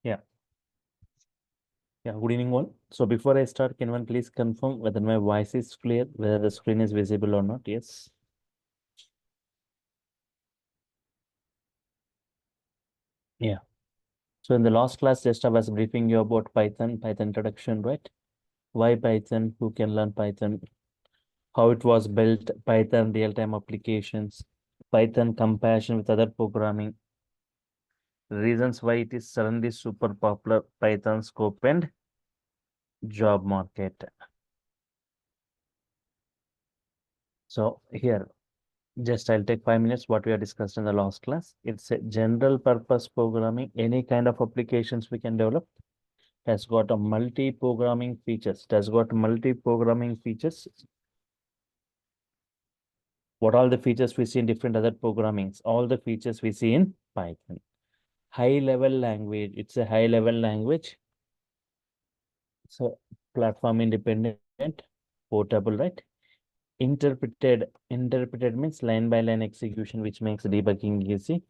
Yeah, yeah. Good evening, all. So before I start, can one please confirm whether my voice is clear, whether the screen is visible or not? Yes. Yeah. So in the last class, just I was briefing you about Python introduction, right? Why Python? Who can learn Python? How it was built? Python real-time applications. Python comparison with other programming. Reasons why it is suddenly super popular. Python scope and job market. So here. Just I'll take 5 minutes what we have discussed in the last class. It's a general purpose programming, any kind of applications we can develop. It has got a multi-programming features. It has got multi-programming features. What all the features we see in different other programmings? All the features we see in Python. High-level language. It's a high-level language. So platform independent, portable, right? Interpreted means line by line execution, which makes debugging easy.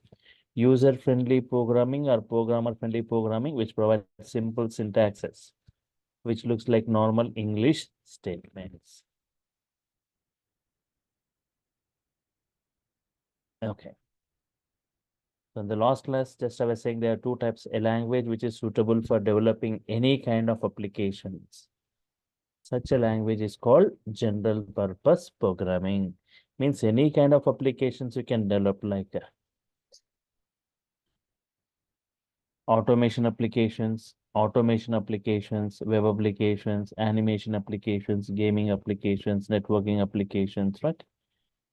User-friendly programming or programmer-friendly programming, which provides simple syntaxes, which looks like normal English statements. Okay. So in the last class, just I was saying there are two types, a language which is suitable for developing any kind of applications. Such a language is called general purpose programming. Means any kind of applications you can develop like automation applications, web applications, animation applications, gaming applications, networking applications, right?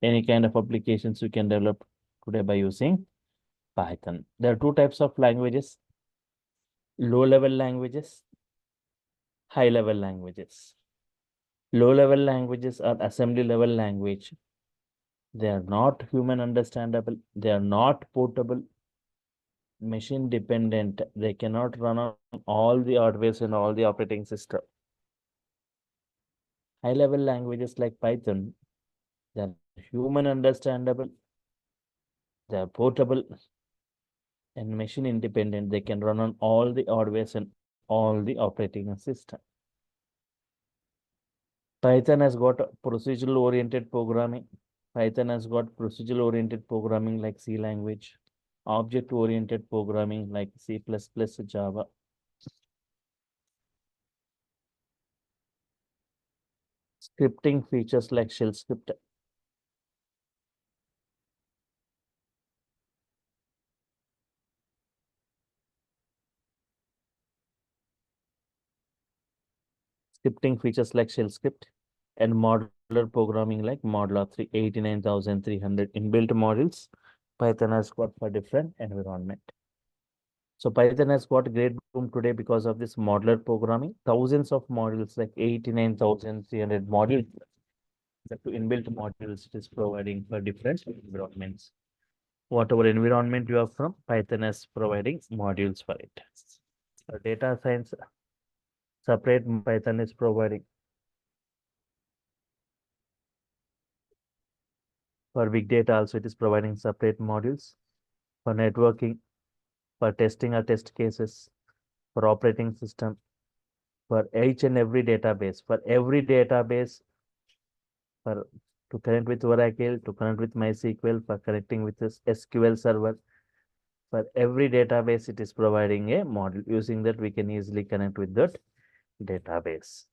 Any kind of applications you can develop today by using Python. There are two types of languages, low-level languages, high-level languages. Low-level languages are assembly-level language. They are not human understandable. They are not portable, machine dependent. They cannot run on all the hardware and all the operating system. High-level languages like Python, they are human understandable, they are portable, and machine independent. They can run on all the hardware and all the operating system. Python has got procedural oriented programming. Python has got procedural oriented programming like C language, object oriented programming like C++, Java. Scripting features like shell script. Scripting features like shell script and modular programming like Modular 389,300 inbuilt modules. Python has got for different environment. So Python has got great boom today because of this modular programming. Thousands of modules, like 89,300 modules, the inbuilt modules it is providing for different environments. Whatever environment you have from, Python is providing modules for it. For data science, separate Python is providing. For big data also, it is providing separate modules. For networking, for testing or test cases, for operating system, for each and every database, for to connect with Oracle, to connect with MySQL, for connecting with this SQL server. For every database, it is providing a model. Using that, we can easily connect with that database.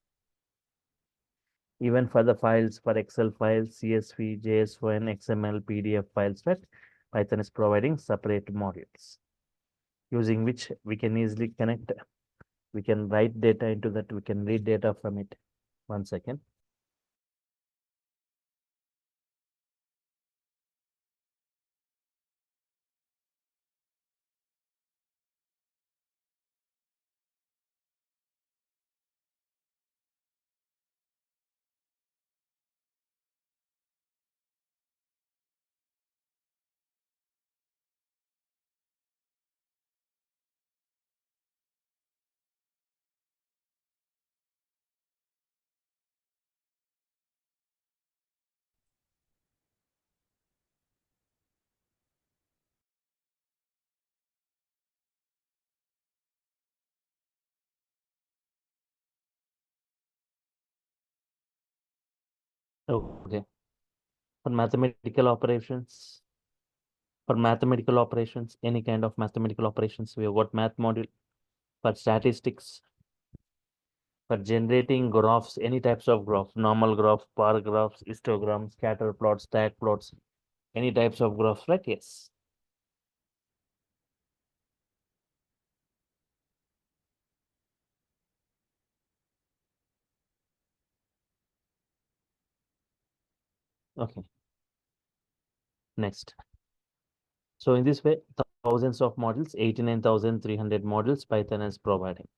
Even for the files, for Excel files, CSV, JSON, XML, PDF files, right? Python is providing separate modules, using which we can easily connect. We can write data into that. We can read data from it. 1 second. Okay. For mathematical operations, any kind of mathematical operations, we have got math module. For statistics, for generating graphs, any types of graph, normal graph, bar graphs, histogram, scatter plots, stack plots, any types of graphs, right? Yes. Okay. Next. So in this way, thousands of models, 89,300 models Python is providing.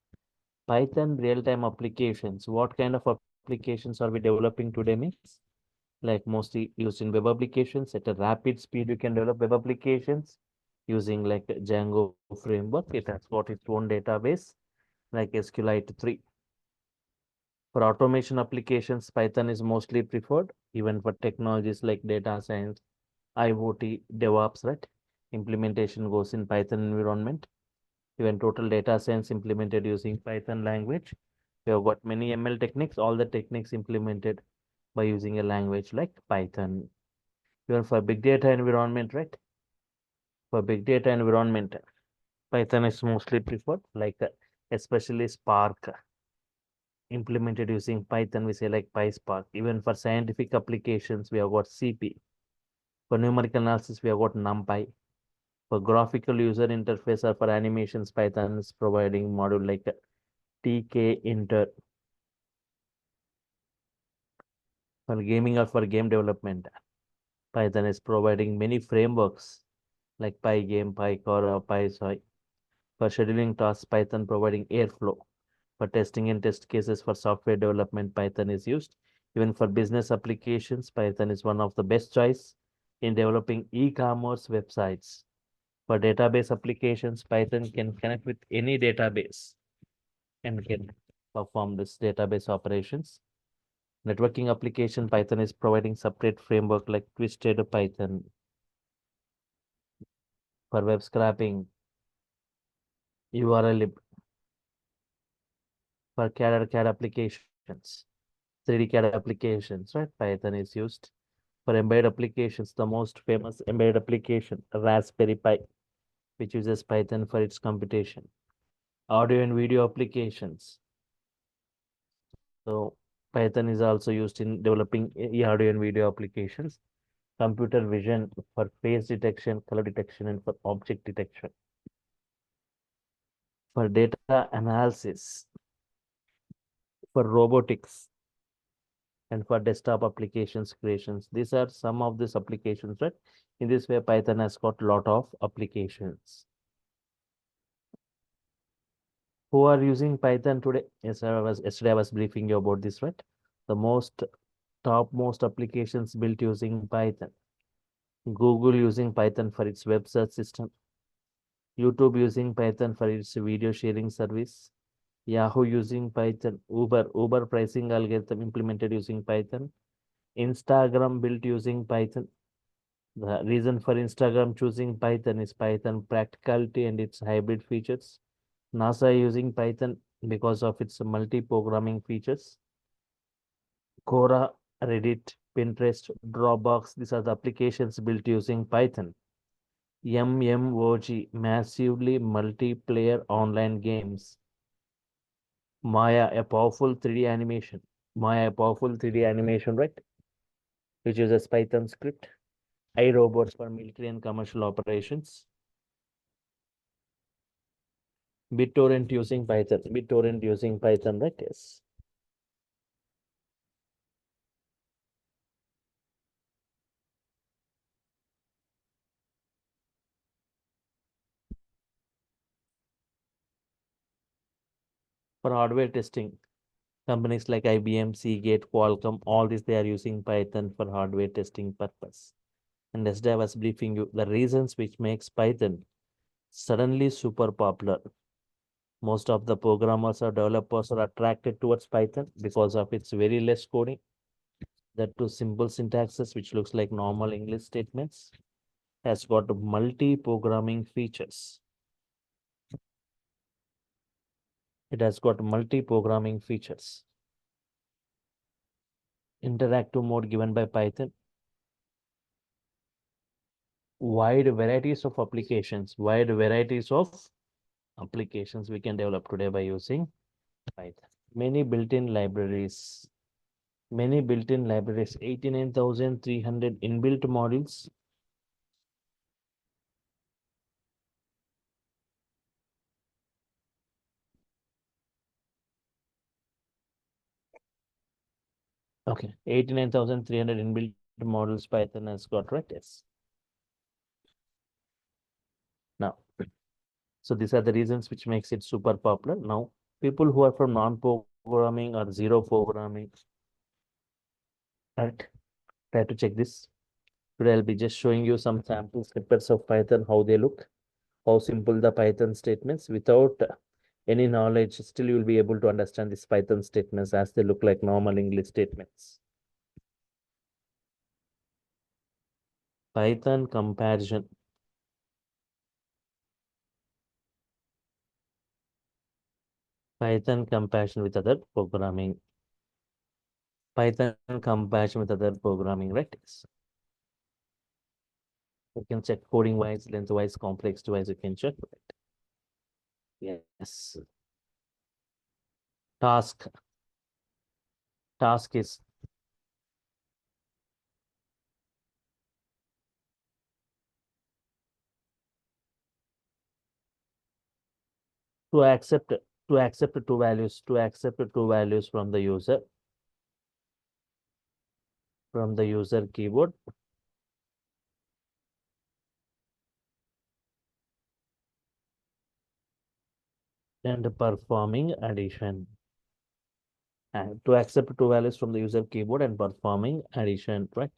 Python real-time applications. What kind of applications are we developing today means? Like mostly used in web applications at a rapid speed. You can develop web applications using like Django framework. It has got its own database like SQLite 3. For automation applications, Python is mostly preferred, even for technologies like data science, IoT, DevOps, right? Implementation goes in Python environment. Even total data science implemented using Python language. We have got many ML techniques, all the techniques implemented by using a language like Python. Even for big data environment, right? For big data environment, Python is mostly preferred, like especially Spark implemented using Python, we say like PySpark. Even for scientific applications, we have got CP. For numerical analysis, we have got NumPy. For graphical user interface or for animations, Python is providing module like TK Inter. For gaming or for game development, Python is providing many frameworks like Pygame, PyCore, or PySoy. For scheduling tasks, Python providing Airflow. For testing and test cases for software development, Python is used. Even for business applications, Python is one of the best choice in developing e-commerce websites. For database applications, Python can connect with any database and can perform this database operations. Networking application, Python is providing separate framework like Twisted Python. For web scraping, URL for CAD applications, 3D CAD applications, right? Python is used. For embedded applications, the most famous embedded application, Raspberry Pi, which uses Python for its computation. Audio and video applications. So Python is also used in developing audio and video applications. Computer vision for face detection, color detection, and for object detection. For data analysis, for robotics, and for desktop applications creations. These are some of these applications, right? In this way, Python has got a lot of applications. Who are using Python today? Yes, yesterday I was briefing you about this, right? The topmost applications built using Python. Google using Python for its web search system. YouTube using Python for its video sharing service. Yahoo using Python. Uber pricing algorithm implemented using Python. Instagram built using Python. The reason for Instagram choosing Python is Python practicality and its hybrid features. NASA using Python because of its multi-programming features. Quora, Reddit, Pinterest, Dropbox, these are the applications built using Python. MMOG, massively multiplayer online games. Maya, a powerful 3D animation. Maya, a powerful 3D animation, right? Which uses Python script. iRobots for military and commercial operations. BitTorrent using Python. BitTorrent using Python, right? Yes. For hardware testing, companies like IBM, Seagate, Qualcomm, all these they are using Python for hardware testing purpose. And as I was briefing you, the reasons which makes Python suddenly super popular. Most of the programmers or developers are attracted towards Python because of its very less coding. That too simple syntaxes, which looks like normal English statements, has got multi-programming features. It has got multi-programming features. interactive mode given by Python, wide varieties of applications we can develop today by using Python. Many built-in libraries, many built-in libraries, 89,300 inbuilt modules. Okay, 89,300 inbuilt models Python has got, right? Yes. Now, so these are the reasons which makes it super popular. Now, people who are from non-programming or zero programming, right? Try to check this. Today I'll be just showing you some sample snippets of Python, how they look, how simple the Python statements without any knowledge. Still, you'll be able to understand these Python statements as they look like normal English statements. Python comparison. Python comparison with other programming. Python comparison with other programming, right? Yes. You can check coding wise, length wise, complex wise, you can check. Yes. Task. Task is to accept to accept two values from the user keyboard and performing addition. And to accept two values from the user keyboard and performing addition, right?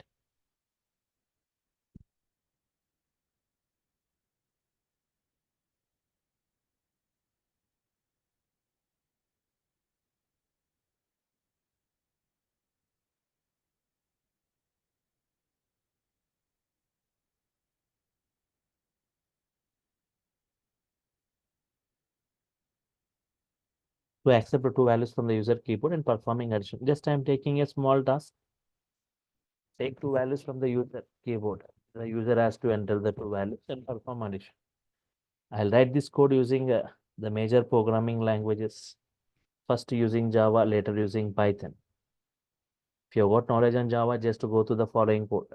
To accept two values from the user keyboard and performing addition. Just I'm taking a small task. Take two values from the user keyboard. The user has to enter the two values and perform addition. I'll write this code using the major programming languages. First using Java, later using Python. If you have got knowledge on Java, just to go to the following code.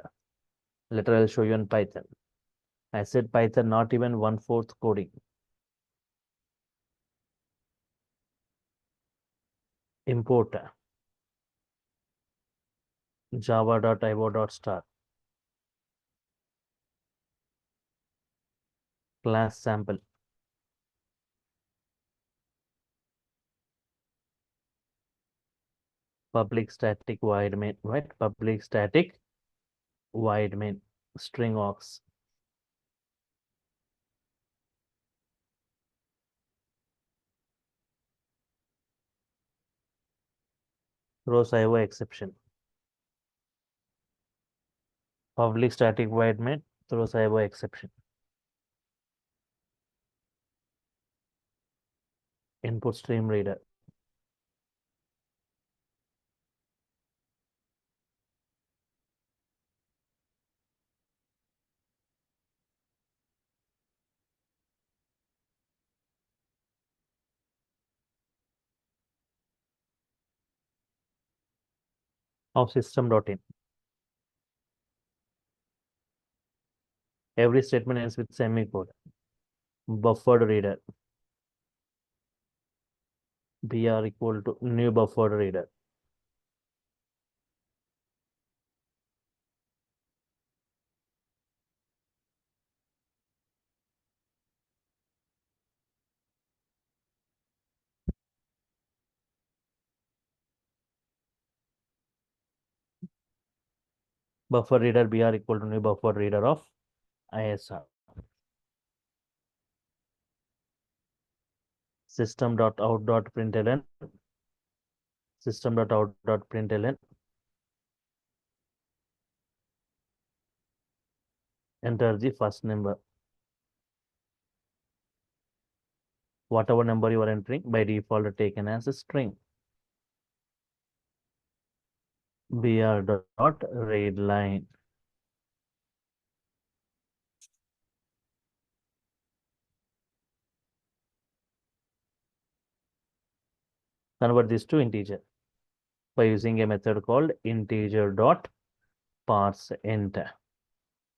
Later I'll show you on Python. I said Python, not even 1/4 coding. Import java.io.star class sample. Public static void main, right? Public static void main string aux. Throws IO exception. Public static void main throws IO exception. Input stream reader. Of system.in. Every statement ends with semicolon. Buffered reader. BR equal to new buffered reader. Buffer reader BR equal to new buffer reader of ISR. System.out.println. System.out.println. Enter the first number. Whatever number you are entering by default taken as a string. br dot read line. Convert this to integer by using a method called integer dot parse int.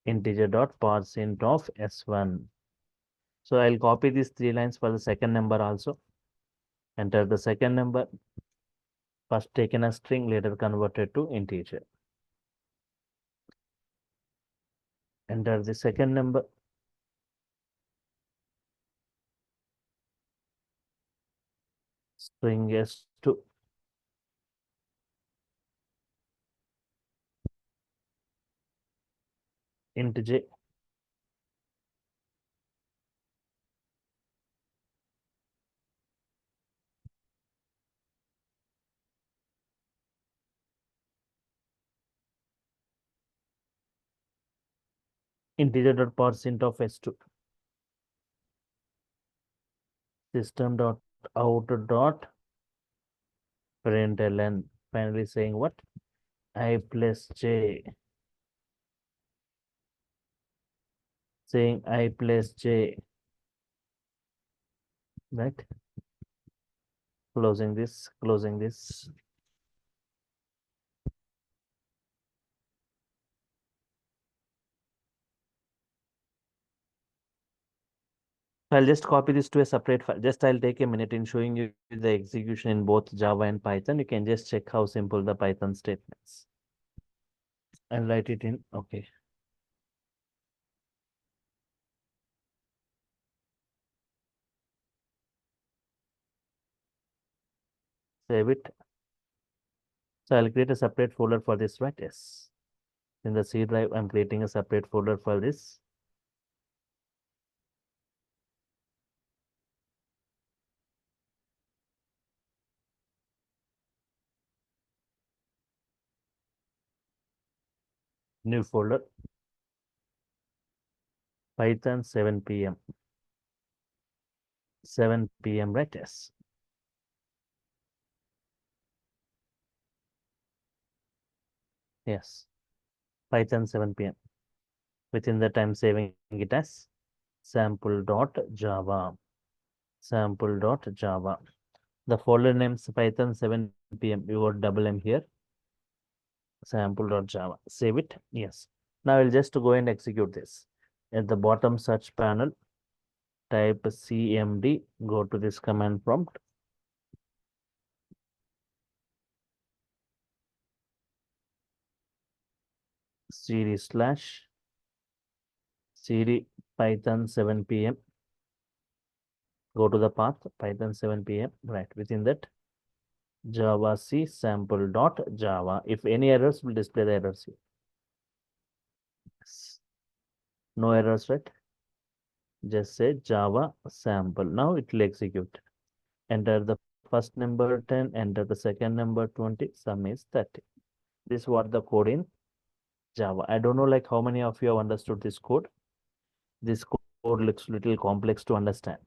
Integer dot parse int of s1. So I'll copy these three lines for the second number also. Enter the second number, first taken as string, later converted to integer. Enter the second number. String s2. Int j. Integer dot parse int of s2. System dot out dot println. Finally saying what? I plus j. Saying I plus j. Right? Closing this, closing this. I'll just copy this to a separate file. Just I'll take a minute in showing you the execution in both Java and Python. You can just check how simple the Python statements. I'll write it in. Okay. Save it. So I'll create a separate folder for this, right? Yes. In the C drive, I'm creating a separate folder for this. New folder. Python 7 p.m. 7 p.m. right? Yes. Yes. Python 7 p.m. Within that, I'm saving it as sample.java. Sample.java. The folder name's Python 7 p.m. You got double M here. Sample.java. Save it. Yes. Now I'll just go and execute this. At the bottom search panel, type cmd. Go to this command prompt. cd slash cd python 7 p.m. Go to the path Python 7 p.m. Right within that Java C sample dot Java. If any errors, will display the errors here. Yes. No errors, right? Just say Java sample. Now it will execute. Enter the first number 10, enter the second number 20, sum is 30. This is what the code in Java. I don't know like how many of you have understood this code. This code looks little complex to understand.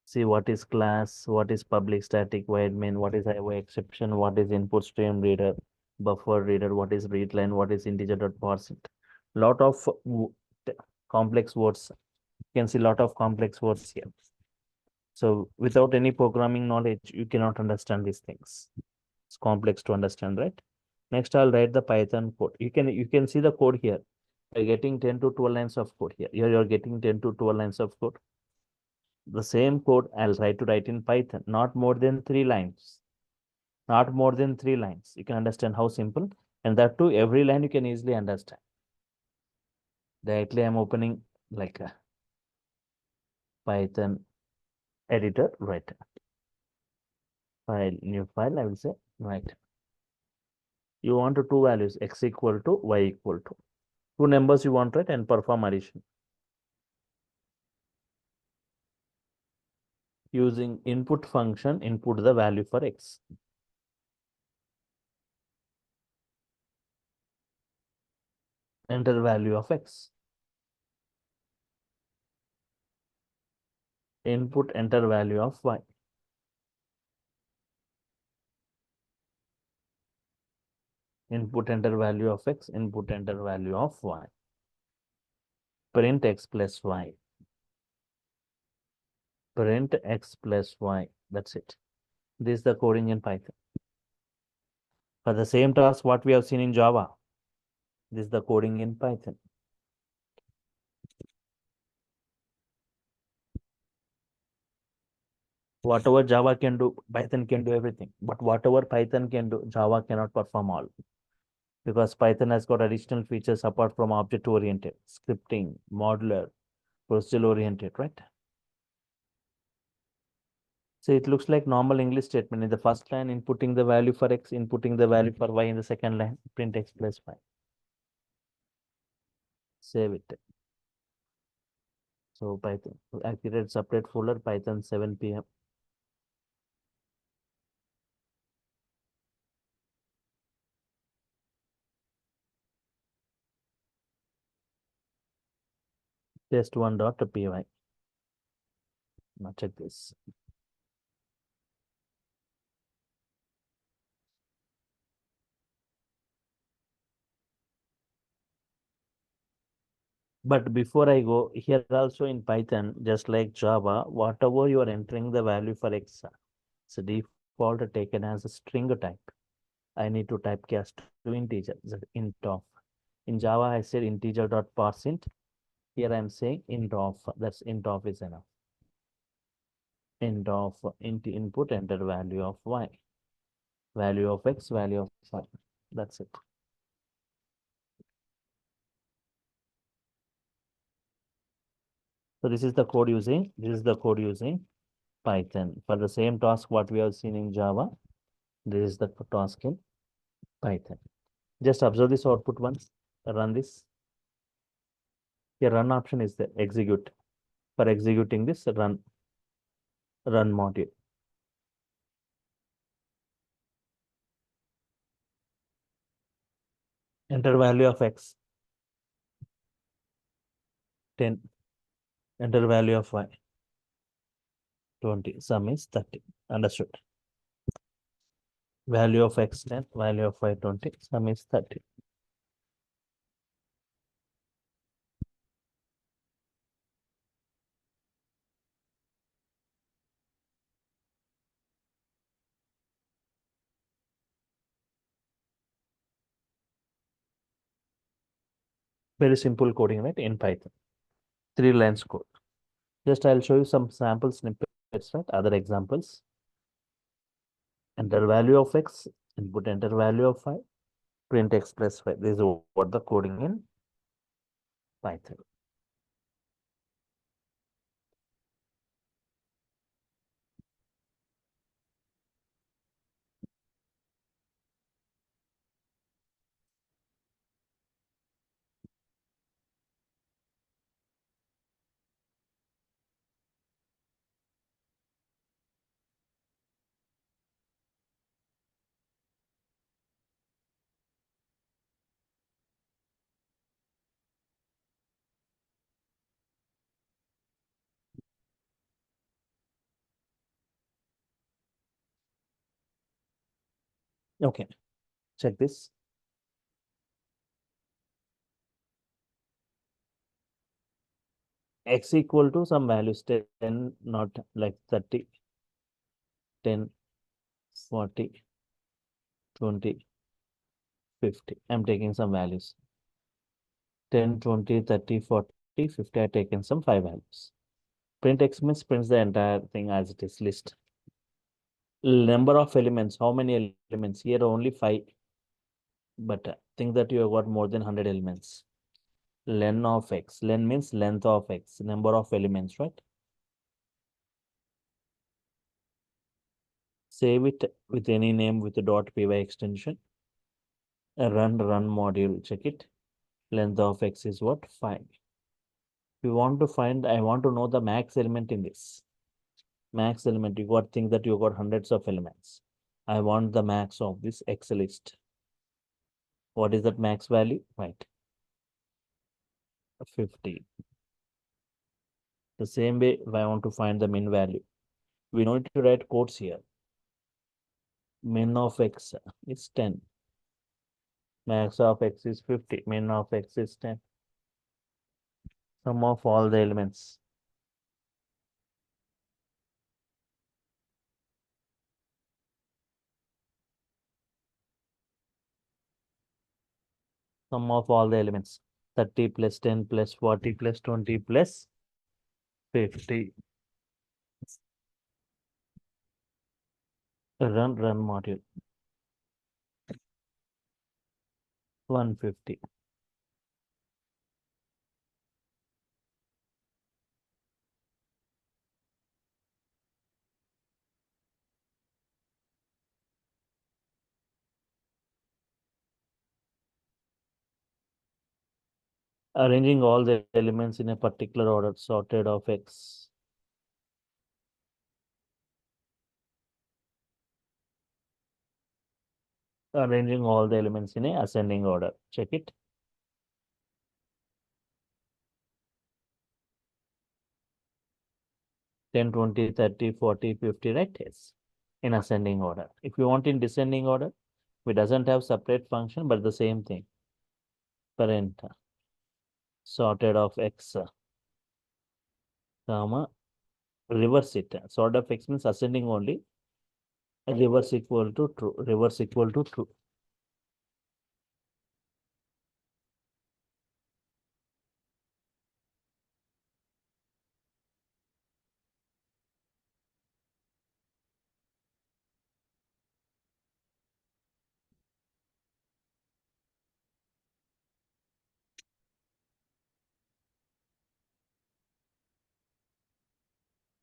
See what is class, what is public static void main, what is highway exception, what is input stream reader, buffer reader, what is read line, what is integer dot parse it. Lot of complex words. You can see lot of complex words here. So without any programming knowledge, you cannot understand these things. It's complex to understand, right? Next, I'll write the Python code. You can see the code here. You're getting 10 to 12 lines of code here. Here you're getting 10 to 12 lines of code. The same code I'll try to write in Python, not more than 3 lines. Not more than 3 lines. You can understand how simple. And that too, every line you can easily understand. Directly I'm opening like a Python editor, right? File, new file, I will say, right. You want two values, x equal to y equal to. Two numbers you want, right? And perform addition. Using input function, input the value for x. Enter value of x. Input, enter value of y. Input enter value of x, input enter value of y. Print x plus y. Print x plus y. That's it. This is the coding in Python. For the same task, what we have seen in Java, this is the coding in Python. Whatever Java can do, Python can do everything. But whatever Python can do, Java cannot perform all. Because Python has got additional features apart from object-oriented, scripting, modular, procedural-oriented, right? So it looks like normal English statement. In the first line, inputting the value for x, inputting the value for y. In the second line, print x plus y. Save it. So Python, I created separate folder, Python 7 p.m. test1.py. Now check this. But before I go, here also in Python, just like Java, whatever you are entering the value for x, so default taken as a string type. I need to typecast to integer, the int of. In Java, I said integer dot parseInt. Here I'm saying int of. That's int of is enough. Int of int input enter value of y, value of x, value of y. That's it. So this is the code using. This is the code using Python for the same task what we have seen in Java. This is the task in Python. Just observe this output once. Run this. Here run option is there. Execute. For executing this, run module. Enter value of x 10. Enter value of y 20. Sum is 30. Understood. Value of x 10, value of y 20. Sum is 30. Very simple coding, right? In Python. 3 lines code. Just I'll show you some sample snippets, right? Other examples. Enter value of x, input enter value of y, print x plus y. This is what the coding in Python. Okay, check this. X equal to some values 10, not like 30, 10, 40, 20, 50. I'm taking some values. 10, 20, 30, 40, 50. I've taken some 5 values. Print x means prints the entire thing as it is list. Number of elements, how many elements? Here only 5. But think that you have got more than 100 elements. Len of x. Len means length of x, number of elements, right? Save it with any name with the .py extension. Run module, check it. Length of x is what? 5. We want to find, I want to know the max element in this. Max element, you got think that you got hundreds of elements. I want the max of this X list. What is that max value? Right. 50. The same way, if I want to find the min value, we need to write quotes here. Min of X is 10. Max of x is 50. Min of x is 10. Sum of all the elements. Sum of all the elements. 30 plus 10 plus 40 plus 20 plus 50. Run module. 150. Arranging all the elements in a particular order, sorted of x. Arranging all the elements in a ascending order. Check it. 10, 20, 30, 40, 50, right? Yes. In ascending order. If you want in descending order, it doesn't have separate function, but the same thing. Parent sorted of x, comma, reverse it. Sort of x means ascending only. Reverse equal to true. Reverse equal to true.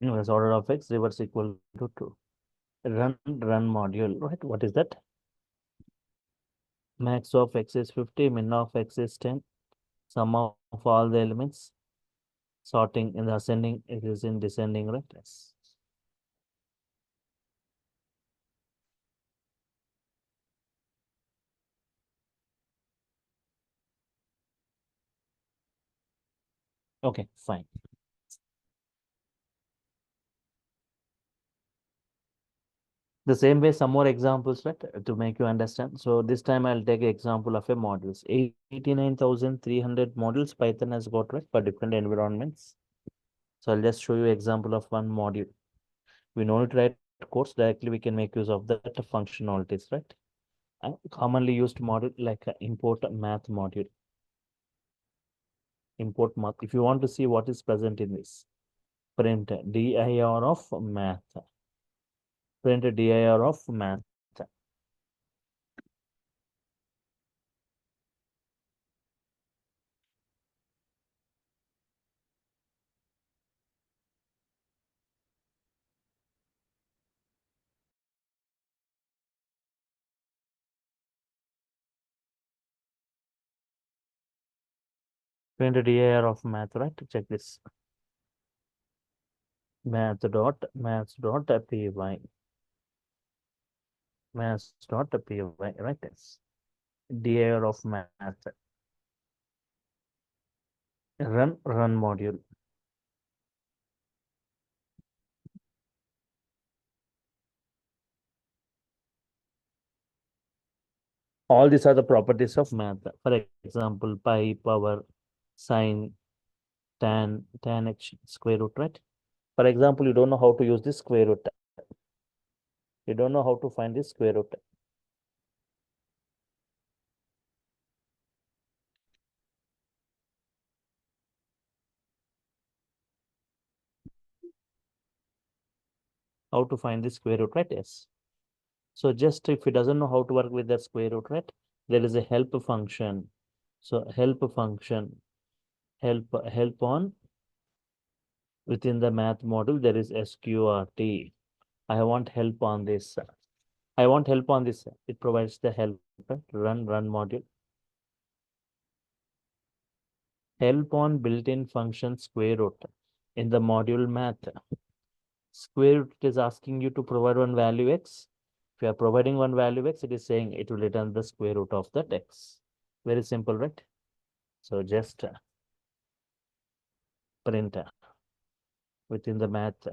Order of x, reverse equal to true. Run module, right? What is that? Max of x is 50, min of x is 10. Sum of all the elements. Sorting in the ascending, it is in descending, right? Yes. Okay, fine. The same way, some more examples, right, to make you understand. So this time I'll take an example of a models. 89,300 models Python has got, right, for different environments. So I'll just show you example of one module. We know it, right? Course directly we can make use of that functionalities, right? Commonly used module like import math module. Import math. If you want to see what is present in this, print dir of math. Print dir of math. Print dir of math, right? Check this. Maths.py. Maths.py, right? Yes. dir of math. Run module. All these are the properties of math. For example, pi, power, sine, tan h, square root, right? For example, you don't know how to use this square root. You don't know how to find this square root. How to find this square root, right? Yes. So just if he doesn't know how to work with the square root, right? There is a help function. So help function, help on within the math module, there is sqrt. I want help on this. I want help on this. It provides the help. Right? Run module. Help on built-in function square root in the module math. Square root is asking you to provide one value x. If you are providing one value x, it is saying it will return the square root of that x. Very simple, right? So just print within the math,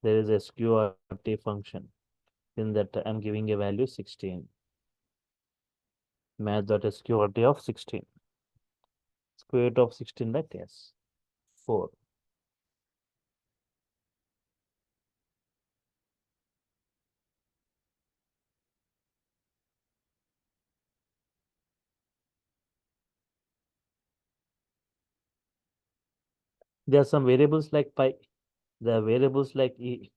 there is a sqrt function. In that, I'm giving a value 16. Math dot sqrt of 16. Square root of 16, right? Yes. 4. There are some variables like pi. There are variables like e.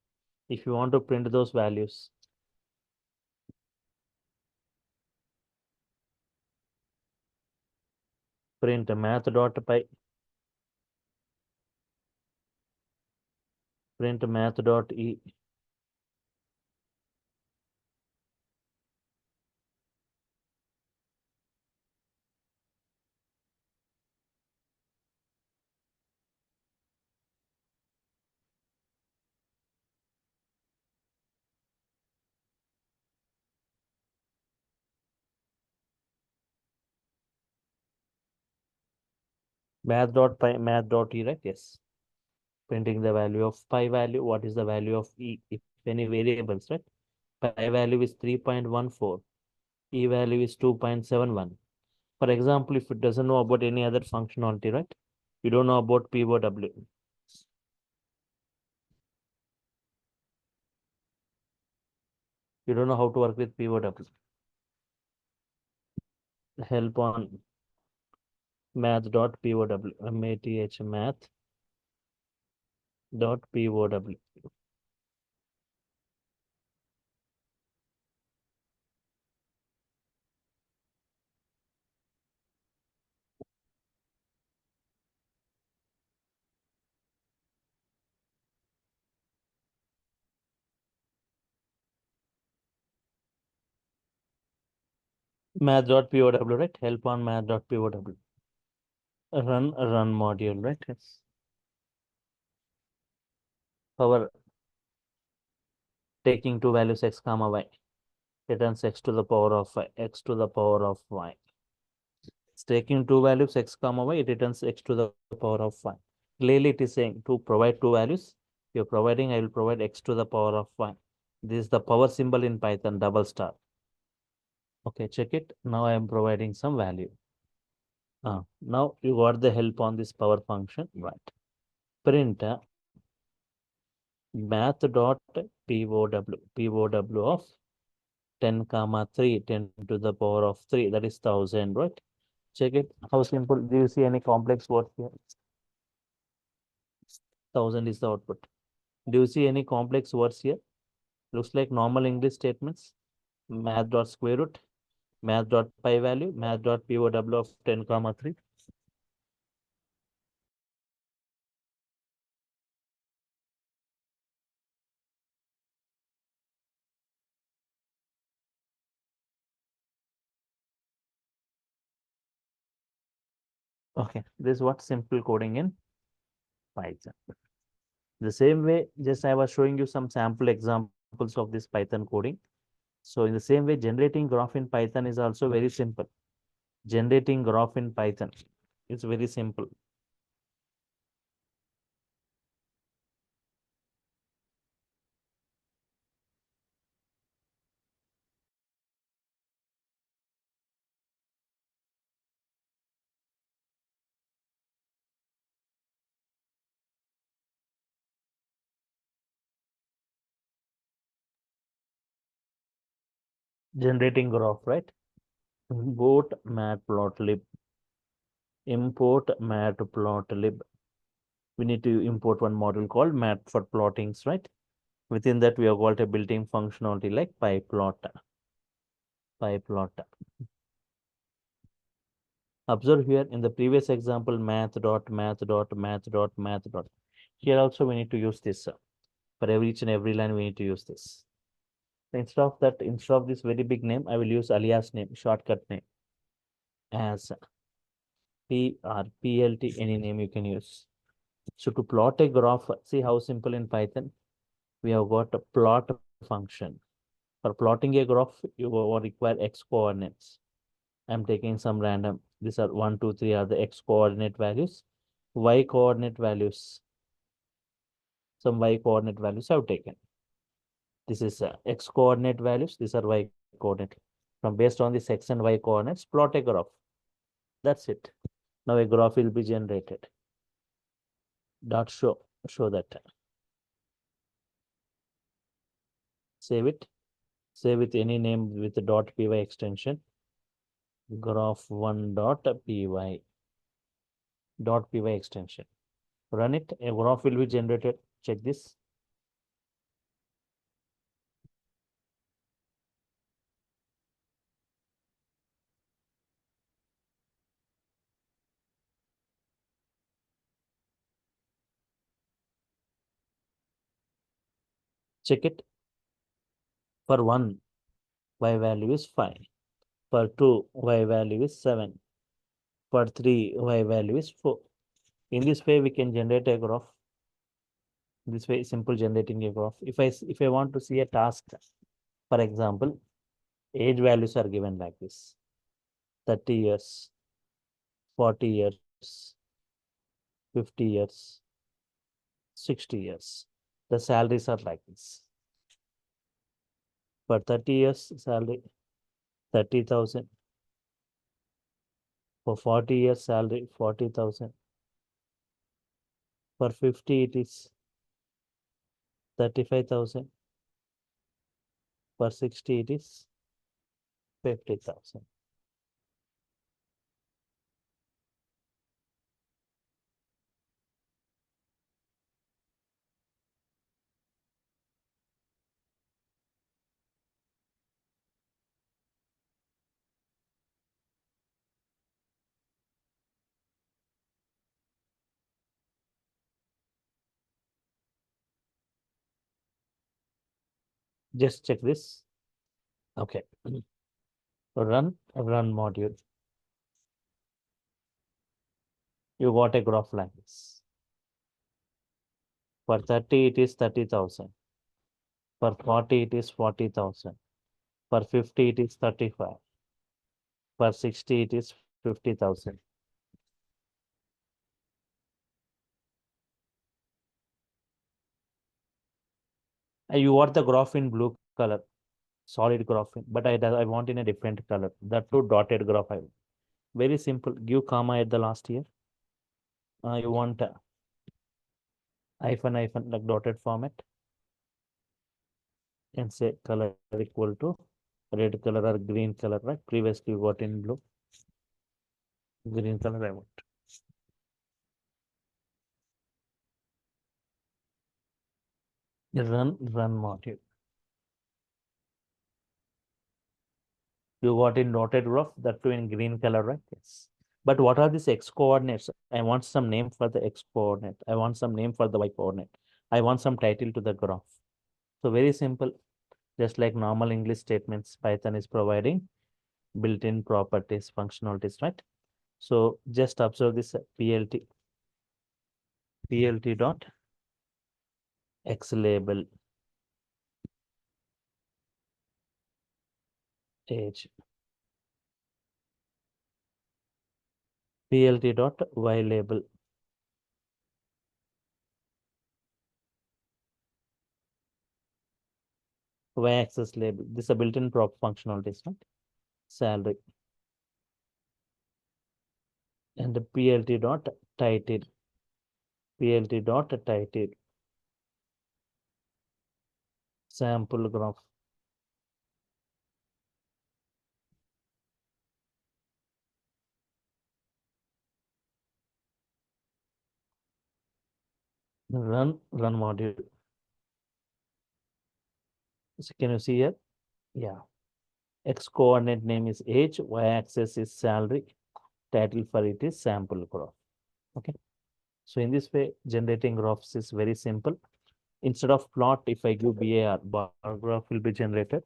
If you want to print those values, print math dot pi, print math dot e. Math dot pi, math dot e, right? Yes. Printing the value of pi value. What is the value of e? If any variables, right? Pi value is 3.14. E value is 2.71. For example, if it doesn't know about any other functionality, right? You don't know about POW. You don't know how to work with POW. Help on math.pow, math math.pow. Math.pow, right? Help on math.pow. Run module, right? Yes. Power taking two values x comma y. Returns x to the power of x to the power of y. It's taking two values x comma y, it returns x to the power of y. Clearly, it is saying to provide two values. You're providing, I will provide x to the power of y. This is the power symbol in Python, double star. Okay, check it. Now I am providing some value. Now you got the help on this power function, right? Print math.pow of 10 comma 3, 10 to the power of 3, that is 1000, right? Check it. How simple. Do you see any complex words here? 1000 is the output. Do you see any complex words here? Looks like normal English statements. Math dot square root, math dot pi value, math dot pow of 10 comma 3. Okay, this is what simple coding in Python. The same way, just I was showing you some sample examples of this Python coding. So in the same way, generating graph in Python is also very simple. Generating graph in Python is very simple. Generating graph, right? Import matplotlib. Import matplotlib. We need to import one module called mat for plottings, right? Within that, we have got a built-in functionality like pyplot. Pyplot. Observe here in the previous example, math. Here also we need to use this. For each and every line, we need to use this. Instead of that, instead of this very big name, I will use alias name, shortcut name as P or PLT, any name you can use. So to plot a graph, see how simple in Python, we have got a plot function. For plotting a graph, you will require x coordinates. I'm taking some random. These are 1, 2, 3 are the x coordinate values. Y coordinate values. Some y coordinate values I've taken. This is x coordinate values. These are y coordinate. From based on this X and Y coordinates, plot a graph. That's it. Now a graph will be generated. Dot show that. Save it. Save with any name with the .py extension. Graph1 .py extension. Run it. A graph will be generated. Check this. Check it. For 1, y value is 5. For 2, y value is 7. For 3, y value is 4. In this way, we can generate a graph. This way, simple generating a graph. If I want to see a task, for example, age values are given like this: 30 years, 40 years, 50 years, 60 years. The salaries are like this. For 30 years, salary 30,000. For 40 years, salary 40,000. For 50, it is 35,000. For 60, it is 50,000. Just check this. Okay. Run module. You got a graph like this. For 30, it is 30,000. For 40, it is 40,000. For 50, it is 35. For 60, it is 50,000. You want the graph in blue color, solid graph, but I want in a different color. That too dotted graph. Very simple. Give comma at the last here. You want hyphen like dotted format, and say color equal to red color or green color, right? Previously you got in blue. Green color I want. Run module. You got in dotted graph, that too in green color, right? Yes. But what are these X coordinates? I want some name for the X coordinate. I want some name for the Y coordinate. I want some title to the graph. So very simple. Just like normal English statements, Python is providing built-in properties, functionalities, right? So just observe this plt dot X label age, plt dot Y label, Y axis label. This is a built-in prop functionalities, right? Salary, and the plt dot title, sample graph. Run module. So can you see here? Yeah. X coordinate name is age, Y axis is salary, title for it is sample graph. Okay. So in this way, generating graphs is very simple. Instead of plot, if I give bar graph will be generated.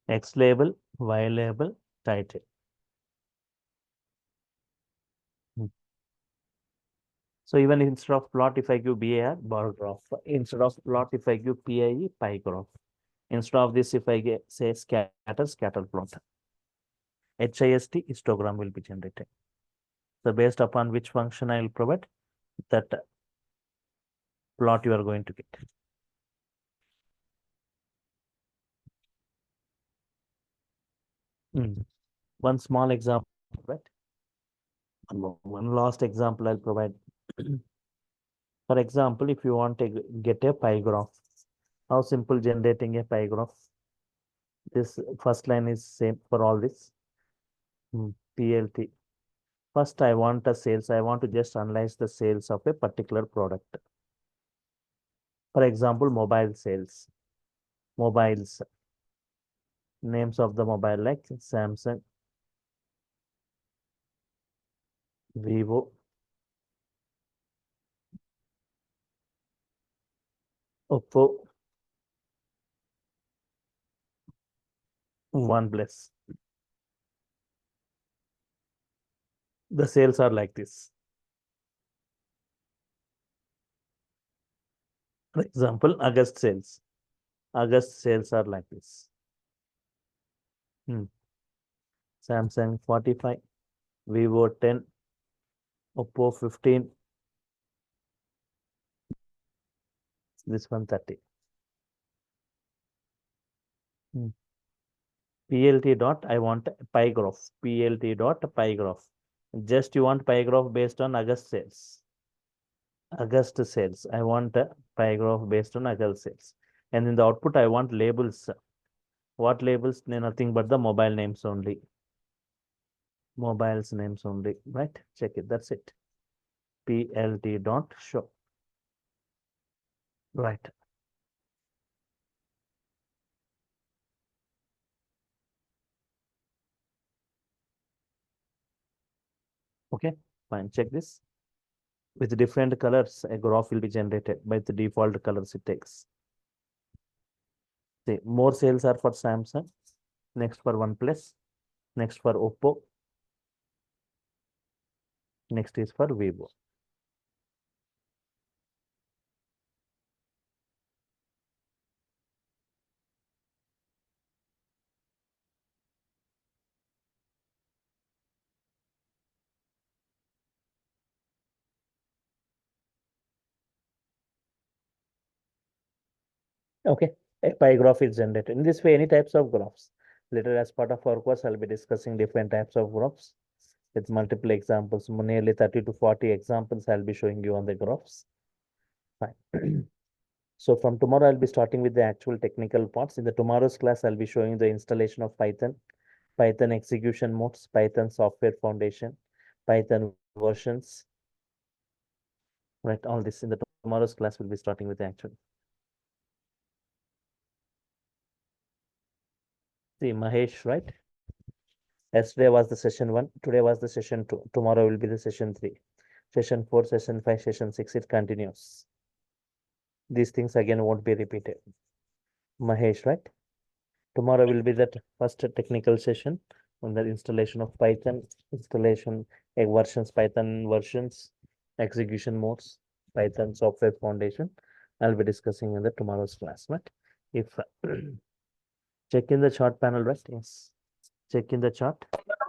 X label, Y label, title. So even instead of plot, if I give BAR, bar graph. Instead of plot, if I give PIE, pie graph. Instead of this, if I get say scatter plot. HIST histogram will be generated. So based upon which function I will provide, that plot you are going to get. One small example, right? One last example I'll provide. For example, if you want to get a pie graph, how simple generating a pie graph? This first line is same for all this. PLT. First, I want a sales. I want to just analyze the sales of a particular product. For example, mobile sales. Mobiles. Names of the mobile like Samsung, Vivo, Oppo, OnePlus. The sales are like this. For example, August sales. August sales are like this. Samsung 45, Vivo 10, Oppo 15, this one 30. PLT dot, I want pie graph. PLT dot pie graph. Just you want pie graph based on August sales. August sales. I want a pie graph based on August sales. And in the output, I want labels. What labels? Nothing but the mobile names only. Mobiles names only, right? Check it. That's it. PLT dot show. Right. Okay, fine. Check this. With different colors, a graph will be generated by the default colors it takes. See, more sales are for Samsung, next for OnePlus, next for Oppo, next is for Vivo. Okay, a pie graph is generated. In this way, any types of graphs. Later, as part of our course, I'll be discussing different types of graphs with multiple examples. Nearly 30 to 40 examples I'll be showing you on the graphs. Fine. So from tomorrow, I'll be starting with the actual technical parts. In the tomorrow's class, I'll be showing the installation of Python, Python execution modes, Python software foundation, Python versions. Right, all this in the tomorrow's class will be starting with the actual. See, Mahesh, right? Yesterday was the session 1, today was the session 2, tomorrow will be the session 3. Session 4, session 5, session 6, it continues. These things again won't be repeated. Mahesh, right? Tomorrow will be that first technical session on the installation of Python, installation, versions, Python versions, execution modes, Python software foundation. I'll be discussing in the tomorrow's class, right? If check in the chart panel, right? Yes. Check in the chart.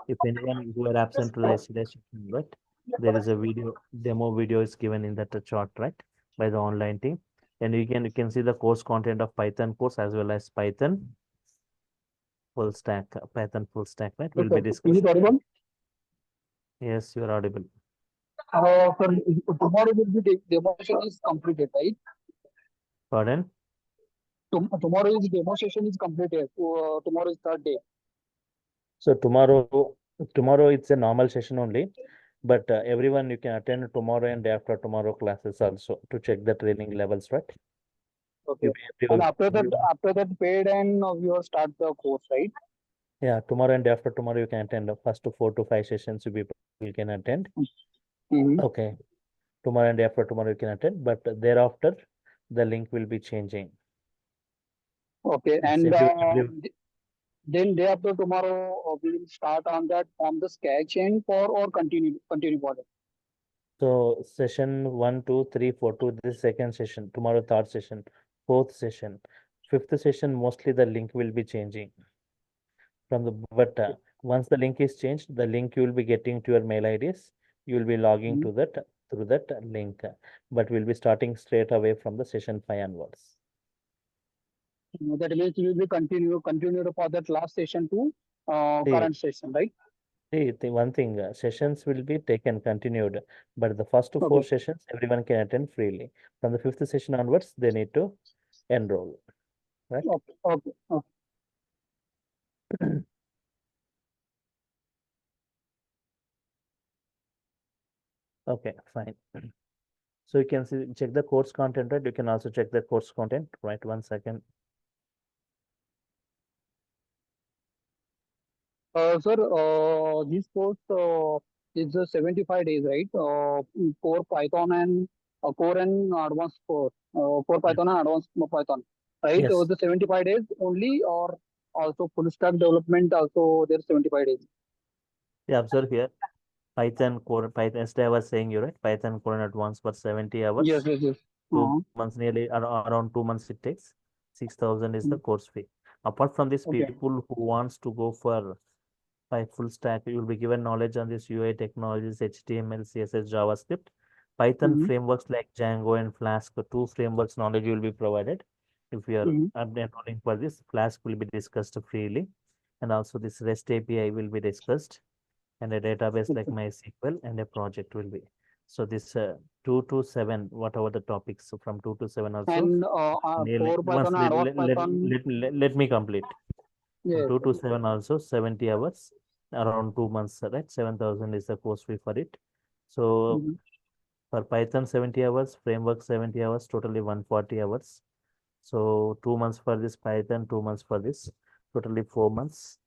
If anyone who are absent to the yesterday session, right? There is a video, demo video is given in that chart, right? By the online team. And you can see the course content of Python course as well as Python full stack, Python full stack, right? We'll be Is it discussing. audible? Yes, you are audible. Sir, tomorrow will be demo session is completed, right? Pardon? Tomorrow is demo session is completed. Tomorrow is third day. So tomorrow it's a normal session only, but everyone you can attend tomorrow and day after tomorrow classes also to check the training levels, right? Okay. And after that, paid and we will start the course, right? Yeah, tomorrow and day after tomorrow you can attend the first 4 to 5 sessions you can attend. Mm-hmm. Okay. Tomorrow and day after tomorrow you can attend, but thereafter the link will be changing. Okay. It's And Then day after tomorrow, we will start on that from the sketch end for or continue for that. So session 1, 2, 3, 4, 2, this is second session. Tomorrow third session, fourth session, fifth session. Mostly the link will be changing from the. But once the link is changed, the link you will be getting to your mail IDs. You will be logging Mhm. to that through that link. But we'll be starting straight away from the session 5 onwards. That means we will be continued for that last session to See, current session, right? the one thing, sessions will be taken continued, but the first to four Okay. sessions everyone can attend freely. From the fifth session onwards, they need to enroll, right? Okay. Okay. Okay. Okay, fine. So you can see, check the course content, right? You can also check the course content, right? 1 second. Sir, this course is 75 days, right? Core Python and core and advanced core Yeah. Python and advanced Python, right? Yes. The 75 days only, or also full stack development also there's 75 days. Yeah, observe here. Python core, Python, yesterday I was saying you, right? Python core and advanced for 70 Yes, hours, yes, yes. two Uh-huh. months, nearly around 2 months it takes. 6,000 is the Mm. course fee. Apart from this, Okay. people who wants to go for by full stack, you will be given knowledge on this UI technologies, HTML, CSS, JavaScript, Python Mm-hmm. frameworks like Django and Flask. Two frameworks knowledge will be provided. If you are Mm-hmm. enrolling for this, Flask will be discussed freely, and also this REST API will be discussed, and a database like Okay. MySQL and a project will be. So this 2 to 7, whatever the topics, so from 2 to 7 also And nearly core once Python and advanced Python. let me complete. From Yes. 2 to 7 also 70 hours, around 2 months, right? 7,000 is the course fee for it. So Mm-hmm. for Python 70 hours, framework 70 hours, totally 140 hours. So 2 months for this Python, 2 months for this, totally 4 months.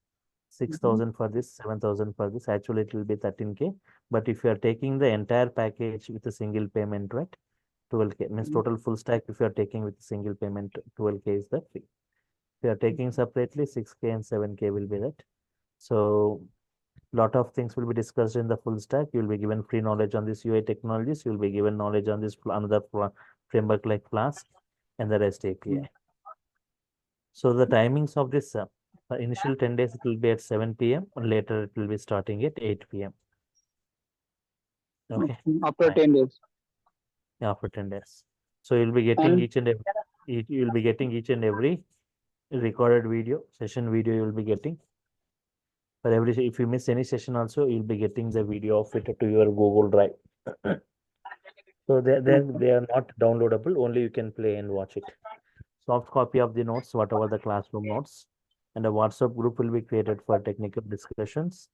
Mm-hmm. 6,000 for this, 7,000 for this. Actually, it will be 13K. But if you are taking the entire package with a single payment, right? 12K means total full stack. If you are taking with a single payment, 12K is the fee. If you are taking separately, 6K and 7K will be that. So lot of things will be discussed in the full stack. You will be given free knowledge on this UI technologies. You will be given knowledge on this another framework like Flask and the REST Mm-hmm. API. So the timings of this initial 10 days, it will be at 7 p.m. Later, it will be starting at 8 p.m. Okay, Okay. After fine. 10 days. After 10 days. So you'll be getting And each and every, you'll be getting each and every recorded video, session video you will be getting. For every, if you miss any session also, you'll be getting the video of it to your Google Drive. So okay. they are not downloadable, only you can play and watch it. Soft copy of the notes, whatever the classroom notes, and a WhatsApp group will be created for technical discussions,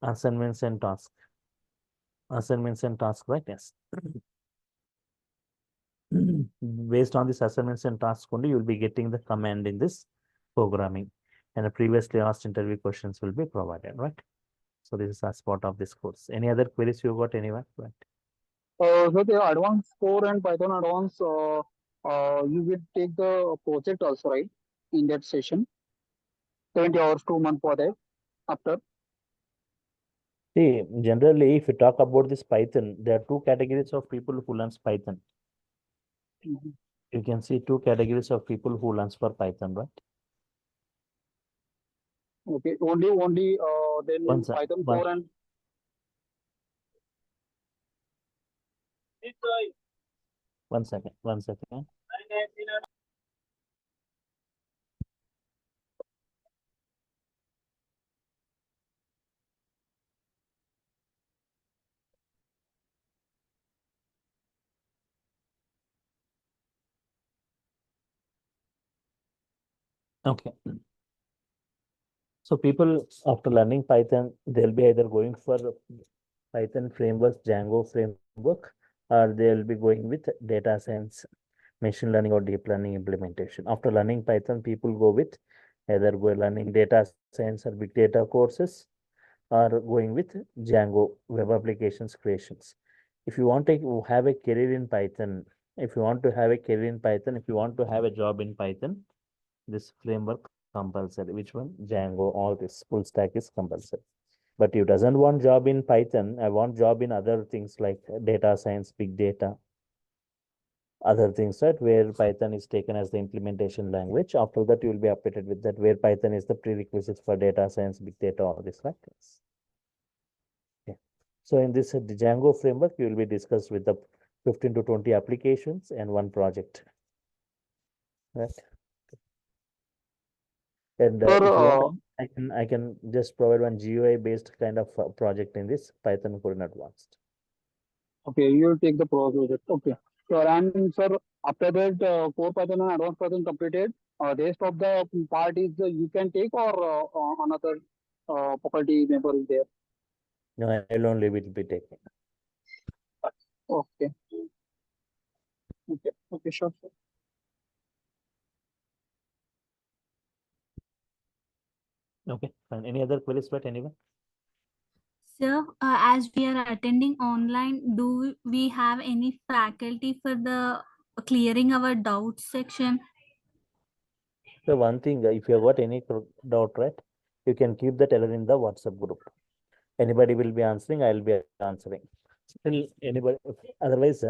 assignments and tasks. Assignments and tasks, right? Yes. Based on these assignments and tasks only, you'll be getting the command in this programming. And the previously asked interview questions will be provided, right? So this is as part of this course. Any other queries you got anywhere? Right. So the advanced core and Python advanced, you will take the project also, right? In that session, 20 hours, 2 months for that. After. See, generally, if you talk about this Python, there are two categories of people who learns Python. Mhm. You can see two categories of people who learns for Python, right? Okay, only One then sec, Python one, core and one second, 1 second. Okay. So people after learning Python, they'll be either going for Python framework, Django framework, or they'll be going with data science, machine learning, or deep learning implementation. After learning Python, people go with either go learning data science or big data courses, or going with Django web applications creations. If you want to have a career in Python, if you want to have a career in Python, if you want to have a job in Python, this framework compulsory. Which one? Django, all this full stack is compulsory. But you doesn't want job in Python. I want job in other things like data science, big data, other things, right? Where Python is taken as the implementation language. After that, you will be updated with that, where Python is the prerequisite for data science, big data, all this, right? Yes. Yeah. So in this Django framework, you will be discussed with the 15 to 20 applications and one project, right? And Sir, if you want, I can just provide one GUI based kind of project in this Python for an advanced. okay, you will take the project. Okay. Sure. And sir, after that, core Python and advanced Python completed, rest of the part is you can take or another faculty member is there. No, I'll only will be taking. Okay. Okay. Okay. Sure. Sure. Okay, fine. Any other queries, but anyone? So, as we are attending online, do we have any faculty for the clearing our doubts section? So one thing, if you have got any doubt, right, you can keep that error in the WhatsApp group. Anybody will be answering, I'll be answering. Still, anybody, otherwise,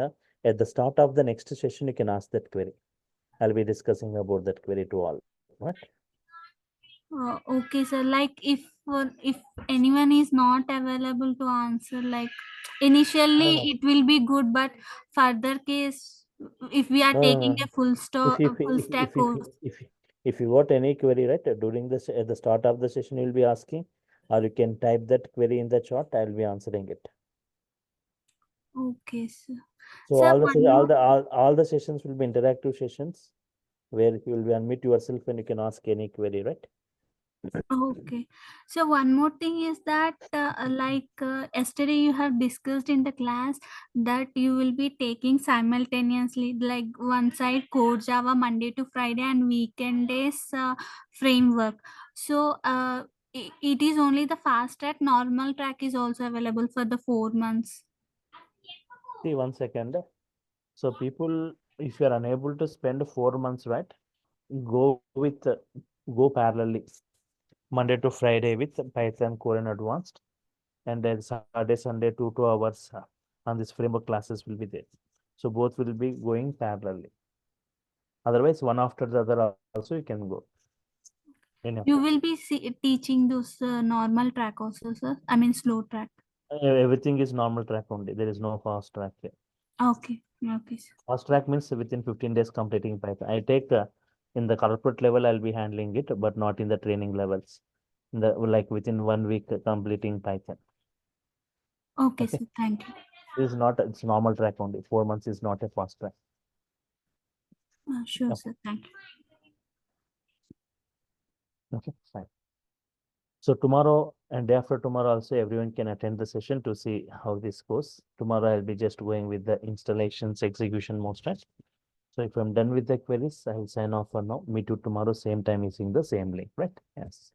at the start of the next session, you can ask that query. I'll be discussing about that query to all, right? Okay, sir. Like if anyone is not available to answer, like initially No, it will be good, but further case, if we are no, no, taking no. a full If if full if stack if if course. if if you got any query, right, during this at the start of the session, you'll be asking, or you can type that query in the chat. I'll be answering it. Okay, sir. So Sir, all the one more. all the sessions will be interactive sessions where you will be unmute yourself and you can ask any query, right? Okay. So one more thing is that yesterday you have discussed in the class that you will be taking simultaneously like one side core Java Monday to Friday and weekend days framework. So it is only the fast track. Normal track is also available for the 4 months. See, 1 second. So people, if you are unable to spend 4 months, right, go with go parallelly Monday to Friday with Python core and advanced, and then Saturday, Sunday, 2 2 hours on this framework classes will be there. So both will be going parallelly. Otherwise, one after the other also you can go. Any of You them. will be teaching those normal track also, sir. I mean slow track. Everything is normal track only. There is no fast track here. Okay. Okay, sir. Fast track means within 15 days completing Python. I take in the corporate level, I'll be handling it, but not in the training levels. In the like within 1 week completing Python. Okay, Okay. sir. Thank you. This is not, it's normal track only. 4 months is not a fast track. Sure, Okay. sir. Thank you. Okay, fine. So tomorrow and day after tomorrow also everyone can attend the session to see how this goes. Tomorrow I'll be just going with the installations execution most right. So if I'm done with the queries, I will sign off for now. Meet you tomorrow, same time using the same link, right? Yes.